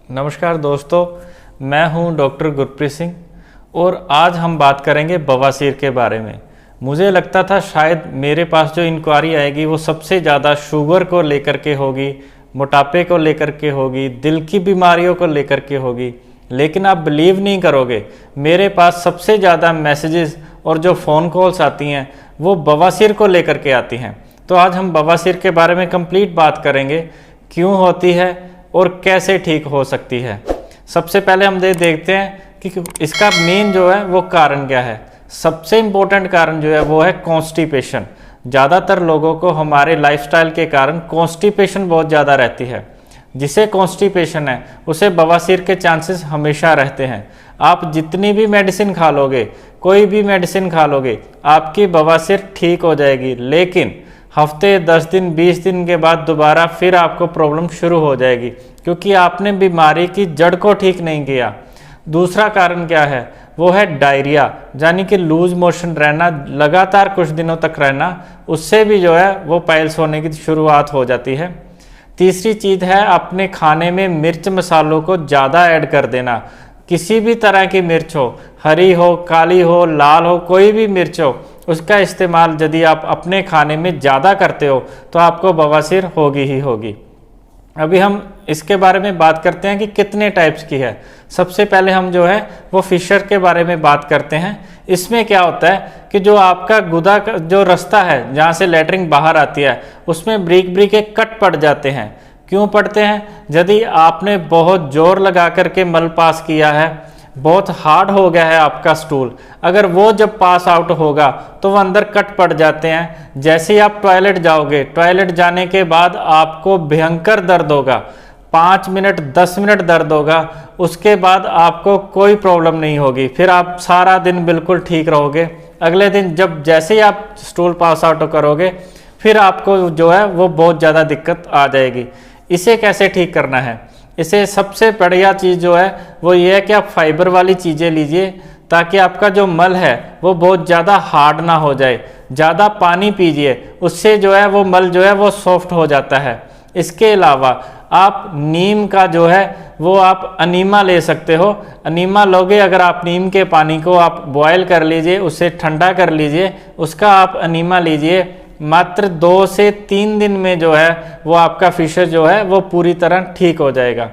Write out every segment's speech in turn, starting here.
नमस्कार दोस्तों, मैं हूं डॉक्टर गुरप्रीत सिंह और आज हम बात करेंगे बवासीर के बारे में। मुझे लगता था शायद मेरे पास जो इंक्वायरी आएगी वो सबसे ज़्यादा शुगर को लेकर के होगी, मोटापे को लेकर के होगी, दिल की बीमारियों को लेकर के होगी। लेकिन आप बिलीव नहीं करोगे, मेरे पास सबसे ज़्यादा मैसेजेस और जो फ़ोन कॉल्स आती हैं वो बवासीर को लेकर के आती हैं। तो आज हम बवासीर के बारे में कंप्लीट बात करेंगे, क्यों होती है और कैसे ठीक हो सकती है। सबसे पहले हम देखते हैं कि इसका मेन जो है वो कारण क्या है। सबसे इम्पोर्टेंट कारण जो है वो है कॉन्स्टिपेशन। ज़्यादातर लोगों को हमारे लाइफस्टाइल के कारण कॉन्स्टिपेशन बहुत ज़्यादा रहती है। जिसे कॉन्स्टिपेशन है उसे बवासीर के चांसेस हमेशा रहते हैं। आप जितनी भी मेडिसिन खा लोगे, कोई भी मेडिसिन खा लोगे, आपकी बवासीर ठीक हो जाएगी, लेकिन हफ्ते 10 दिन 20 दिन के बाद दोबारा फिर आपको प्रॉब्लम शुरू हो जाएगी, क्योंकि आपने बीमारी की जड़ को ठीक नहीं किया। दूसरा कारण क्या है, वो है डायरिया, यानी कि लूज मोशन रहना, लगातार कुछ दिनों तक रहना, उससे भी जो है वो पाइल्स होने की शुरुआत हो जाती है। तीसरी चीज़ है अपने खाने में मिर्च मसालों को ज़्यादा ऐड कर देना। किसी भी तरह की मिर्च हो, हरी हो, काली हो, लाल हो, कोई भी मिर्च हो, उसका इस्तेमाल यदि आप अपने खाने में ज़्यादा करते हो तो आपको बवासीर होगी ही होगी। अभी हम इसके बारे में बात करते हैं कि कितने टाइप्स की है। सबसे पहले हम जो है वो फिशर के बारे में बात करते हैं। इसमें क्या होता है कि जो आपका गुदा का जो रास्ता है जहाँ से लैट्रिन बाहर आती है, उसमें ब्रीक ब्रीक एक कट पड़ जाते हैं। क्यों पड़ते हैं? यदि आपने बहुत जोर लगा करके मल पास किया है, बहुत हार्ड हो गया है आपका स्टूल, अगर वो जब पास आउट होगा तो वो अंदर कट पड़ जाते हैं। जैसे ही आप टॉयलेट जाओगे, टॉयलेट जाने के बाद आपको भयंकर दर्द होगा, 5 मिनट 10 मिनट दर्द होगा, उसके बाद आपको कोई प्रॉब्लम नहीं होगी, फिर आप सारा दिन बिल्कुल ठीक रहोगे। अगले दिन जब जैसे ही आप स्टूल पास आउट करोगे, फिर आपको जो है वो बहुत ज़्यादा दिक्कत आ जाएगी। इसे कैसे ठीक करना है? इसे सबसे बढ़िया चीज़ जो है वो ये है कि आप फाइबर वाली चीज़ें लीजिए, ताकि आपका जो मल है वो बहुत ज़्यादा हार्ड ना हो जाए। ज़्यादा पानी पीजिए, उससे जो है वो मल जो है वो सॉफ्ट हो जाता है। इसके अलावा आप नीम का जो है वो आप अनीमा ले सकते हो। अनीमा लोगे, अगर आप नीम के पानी को आप बॉयल कर लीजिए, उसे ठंडा कर लीजिए, उसका आप अनीमा लीजिए। मात्र 2 से 3 दिन में जो है वो आपका फिशर जो है वो पूरी तरह ठीक हो जाएगा।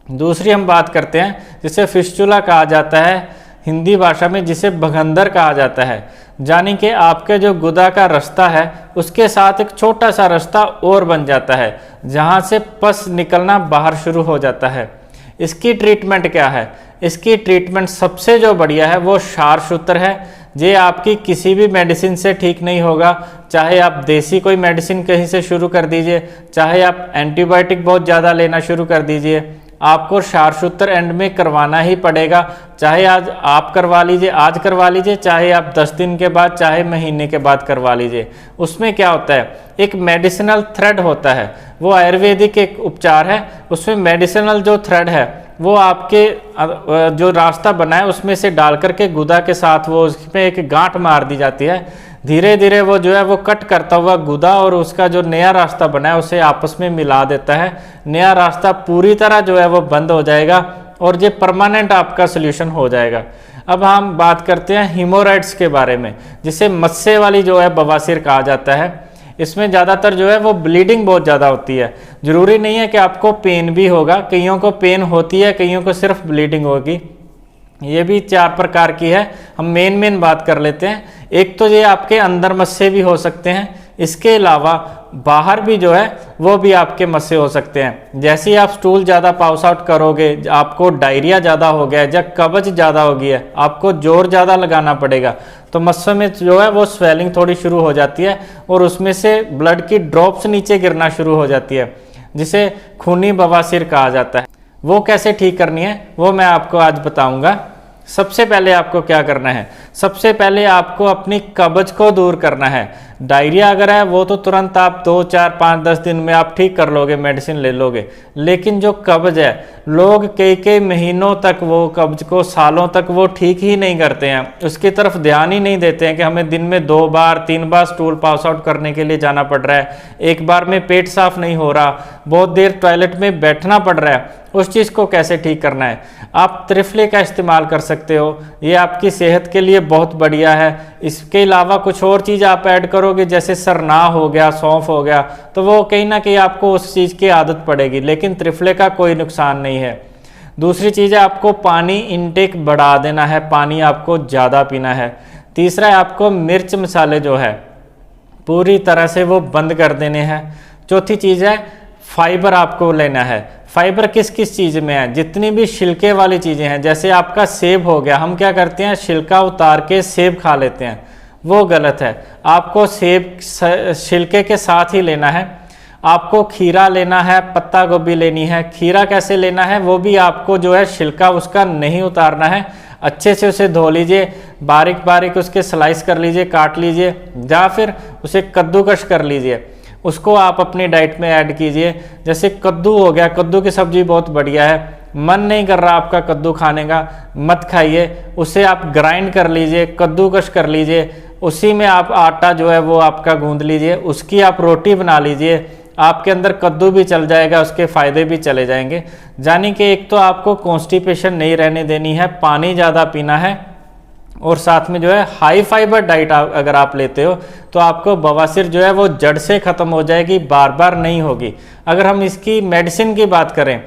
दूसरी हम बात करते हैं जिसे फिस्चुला कहा जाता है हिंदी भाषा में, जिसे भगंदर कहा जाता है। यानी कि आपके जो गुदा का रास्ता है उसके साथ एक छोटा सा रास्ता और बन जाता है, जहाँ से पस निकलना बाहर शुरू हो जाता है। इसकी ट्रीटमेंट क्या है? इसकी ट्रीटमेंट सबसे जो बढ़िया है वो क्षारसूत्र है। ये आपकी किसी भी मेडिसिन से ठीक नहीं होगा, चाहे आप देसी कोई मेडिसिन कहीं से शुरू कर दीजिए, चाहे आप एंटीबायोटिक बहुत ज़्यादा लेना शुरू कर दीजिए, आपको क्षारसूत्र एंड में करवाना ही पड़ेगा। चाहे आज आप करवा लीजिए, आज करवा लीजिए, चाहे आप 10 दिन के बाद, चाहे महीने के बाद करवा लीजिए। उसमें क्या होता है, एक मेडिसिनल थ्रेड होता है, वो आयुर्वेदिक एक उपचार है। उसमें मेडिसिनल जो थ्रेड है वो आपके जो रास्ता बना है उसमें से डाल करके गुदा के साथ वो उसमें एक गांठ मार दी जाती है। धीरे धीरे वो जो है वो कट करता हुआ गुदा और उसका जो नया रास्ता बना है उसे आपस में मिला देता है। नया रास्ता पूरी तरह जो है वो बंद हो जाएगा और ये परमानेंट आपका सोल्यूशन हो जाएगा। अब हम बात करते हैं हीमोराइड्स के बारे में, जिसे मस्से वाली जो है बवासीर कहा जाता है। इसमें ज़्यादातर जो है वो ब्लीडिंग बहुत ज़्यादा होती है। ज़रूरी नहीं है कि आपको पेन भी होगा, कईयों को पेन होती है, कईयों को सिर्फ ब्लीडिंग होगी। ये भी 4 प्रकार की है। हम मेन बात कर लेते हैं। एक तो ये आपके अंदर मस्से भी हो सकते हैं, इसके अलावा बाहर भी जो है वो भी आपके मस्से हो सकते हैं। जैसे ही आप स्टूल ज़्यादा पास आउट करोगे, आपको डायरिया ज़्यादा हो गया, जब कब्ज ज़्यादा हो गई है, आपको जोर ज़्यादा लगाना पड़ेगा, तो मस्सों में जो है वो स्वेलिंग थोड़ी शुरू हो जाती है और उसमें से ब्लड की ड्रॉप्स नीचे गिरना शुरू हो जाती है, जिसे खूनी बवासीर कहा जाता है। वो कैसे ठीक करनी है वो मैं आपको आज बताऊंगा। सबसे पहले आपको क्या करना है? सबसे पहले आपको अपनी कब्ज को दूर करना है। डायरिया अगर है वो तो तुरंत आप 2, 4, 5, 10 दिन में आप ठीक कर लोगे, मेडिसिन ले लोगे। लेकिन जो कब्ज है, लोग कई कई महीनों तक वो कब्ज को, सालों तक वो ठीक ही नहीं करते हैं, उसकी तरफ ध्यान ही नहीं देते हैं कि हमें दिन में 2 बार 3 बार स्टूल पास आउट करने के लिए जाना पड़ रहा है, एक बार में पेट साफ नहीं हो रहा, बहुत देर टॉयलेट में बैठना पड़ रहा है। उस चीज़ को कैसे ठीक करना है? आप त्रिफले का इस्तेमाल कर सकते हो, ये आपकी सेहत के लिए बहुत बढ़िया है। इसके अलावा कुछ और चीज़ आप ऐड करोगे, जैसे सरना हो गया, सौंफ हो गया, तो वो कहीं ना कहीं आपको उस चीज़ की आदत पड़ेगी, लेकिन त्रिफले का कोई नुकसान नहीं है। दूसरी चीज़ है, आपको पानी इनटेक बढ़ा देना है, पानी आपको ज़्यादा पीना है। तीसरा है, आपको मिर्च मसाले जो है पूरी तरह से वो बंद कर देने हैं। चौथी चीज़ है, फाइबर आपको लेना है। फाइबर किस किस चीज़ में है? जितनी भी छिलके वाली चीज़ें हैं, जैसे आपका सेब हो गया, हम क्या करते हैं, छिलका उतार के सेब खा लेते हैं, वो गलत है। आपको सेब छिलके के साथ ही लेना है। आपको खीरा लेना है, पत्ता गोभी लेनी है। खीरा कैसे लेना है, वो भी आपको जो है छिलका उसका नहीं उतारना है, अच्छे से उसे धो लीजिए, बारीक बारीक उसके स्लाइस कर लीजिए, काट लीजिए, या फिर उसे कद्दूकश कर लीजिए, उसको आप अपनी डाइट में ऐड कीजिए। जैसे कद्दू हो गया, कद्दू की सब्जी बहुत बढ़िया है, मन नहीं कर रहा आपका कद्दू खाने का, मत खाइए, उसे आप ग्राइंड कर लीजिए, कद्दूकश कर लीजिए, उसी में आप आटा जो है वो आपका गूंद लीजिए, उसकी आप रोटी बना लीजिए, आपके अंदर कद्दू भी चल जाएगा, उसके फायदे भी चले जाएंगे। यानी कि एक तो आपको कॉन्स्टिपेशन नहीं रहने देनी है, पानी ज़्यादा पीना है, और साथ में जो है हाई फाइबर डाइट अगर आप लेते हो तो आपको बवासीर जो है वो जड़ से ख़त्म हो जाएगी, बार बार नहीं होगी। अगर हम इसकी मेडिसिन की बात करें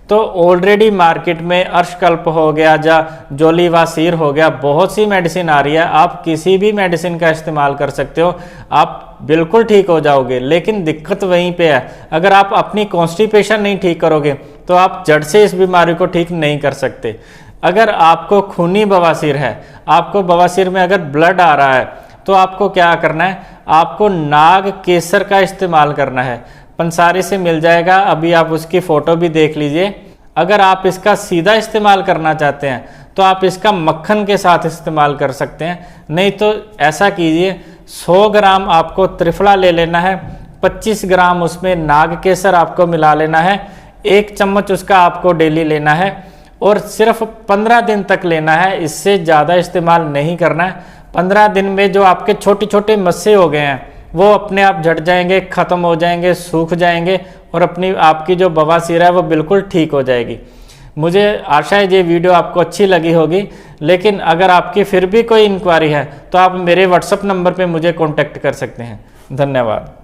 तो ऑलरेडी मार्केट में अर्शकल्प हो गया या जोलीवासीर हो गया, बहुत सी मेडिसिन आ रही है, आप किसी भी मेडिसिन का इस्तेमाल कर सकते हो, आप बिल्कुल ठीक हो जाओगे। लेकिन दिक्कत वहीं पे है, अगर आप अपनी कॉन्स्टिपेशन नहीं ठीक करोगे तो आप जड़ से इस बीमारी को ठीक नहीं कर सकते। अगर आपको खूनी बवासीर है, आपको बवासीर में अगर ब्लड आ रहा है, तो आपको क्या करना है, आपको नाग केसर का इस्तेमाल करना है। पंसारी से मिल जाएगा, अभी आप उसकी फ़ोटो भी देख लीजिए। अगर आप इसका सीधा इस्तेमाल करना चाहते हैं तो आप इसका मक्खन के साथ इस्तेमाल कर सकते हैं, नहीं तो ऐसा कीजिए, 100 ग्राम आपको त्रिफला ले लेना है, 25 ग्राम उसमें नाग केसर आपको मिला लेना है, 1 चम्मच उसका आपको डेली लेना है, और सिर्फ 15 दिन तक लेना है, इससे ज़्यादा इस्तेमाल नहीं करना है। 15 दिन में जो आपके छोटे छोटे मस्से हो गए हैं वो अपने आप झड़ जाएंगे, ख़त्म हो जाएंगे, सूख जाएंगे, और अपनी आपकी जो बवासीर है वो बिल्कुल ठीक हो जाएगी। मुझे आशा है ये वीडियो आपको अच्छी लगी होगी, लेकिन अगर आपकी फिर भी कोई इंक्वायरी है तो आप मेरे व्हाट्सएप नंबर पे मुझे कॉन्टैक्ट कर सकते हैं। धन्यवाद।